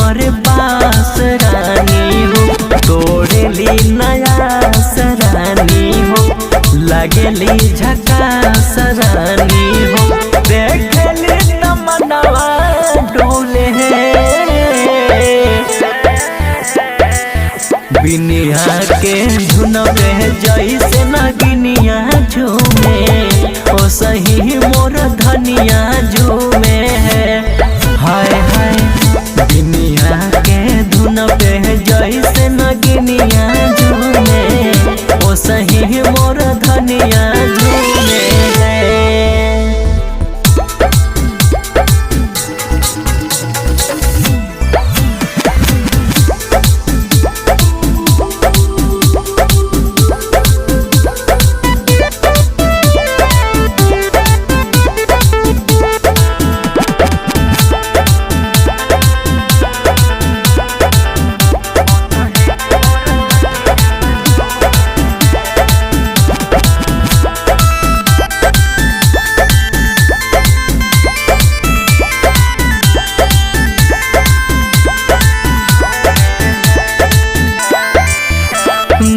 हमारे पास रानी हो, तोड़ेली नया सरानी हो, लगेली झकास रानी हो, देखली तमन्नावा डोले बिनिया के धुनबे जैसे नगिनिया झूमे, ओ सही मोर धनिया झूमे है। हाय हाय बिनिया के धुनबे जैसे नगिनिया झूमे, ओ सही मोर धनिया झूमे है।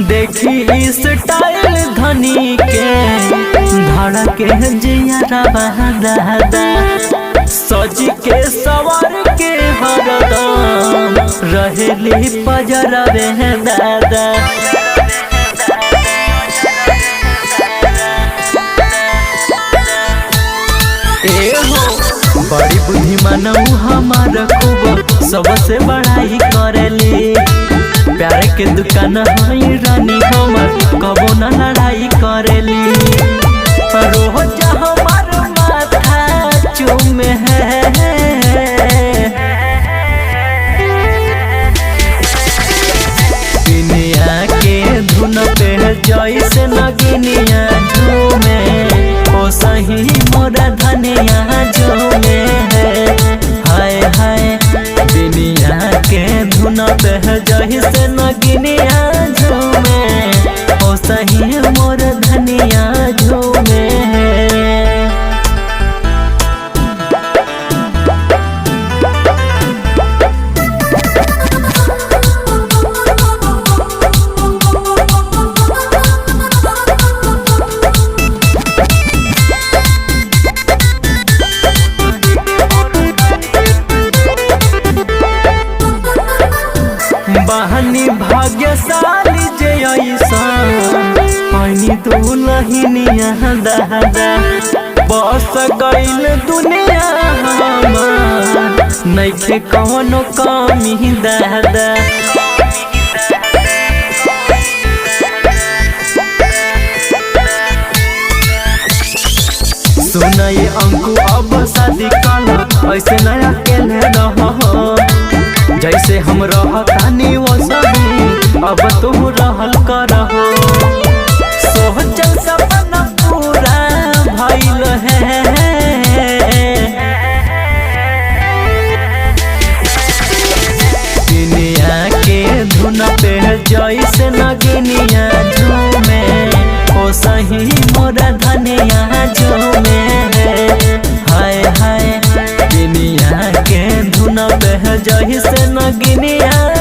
देखी स्टाइल धनी के धड़के जियारा दादा, सज के सवार के हरदम रहेली पजरवे दादा। ए हो बड़ी बुद्धिमान हमार खूब सबसे बड़ाई करेली, प्यारे के दुकान हई रानी हमर कबो न लड़ाई करेली, रोज हमार माथा चूमे है। बिनिया के धुन पे जैसे नगिनिया झूमे, ओ सही मोरा धनिया झूमे है। हाय हाय बिनिया के धुन पे जैसे नगिनिया झूमे, ओ सही मोर धनिया झूमे है। बहनी भाग्यशाली जे ऐसन पानी दुलहिनिया दादा, बस गईल दुनिया हमार नइखे कौनो कमी दादा। सुनाई अंकु अब शादी काला ऐसे नया केले रहो, जैसे हम रहतानी वो सभी अब तुम रहल करहो। सोचल सपना पूरा भइल है, बिनिया के धुन पे जैसे नगिनिया झूमे, ओ सही मोरा धनिया झूमे है। हाय हाय बिनिया के धुन पे जैसे नगिनिया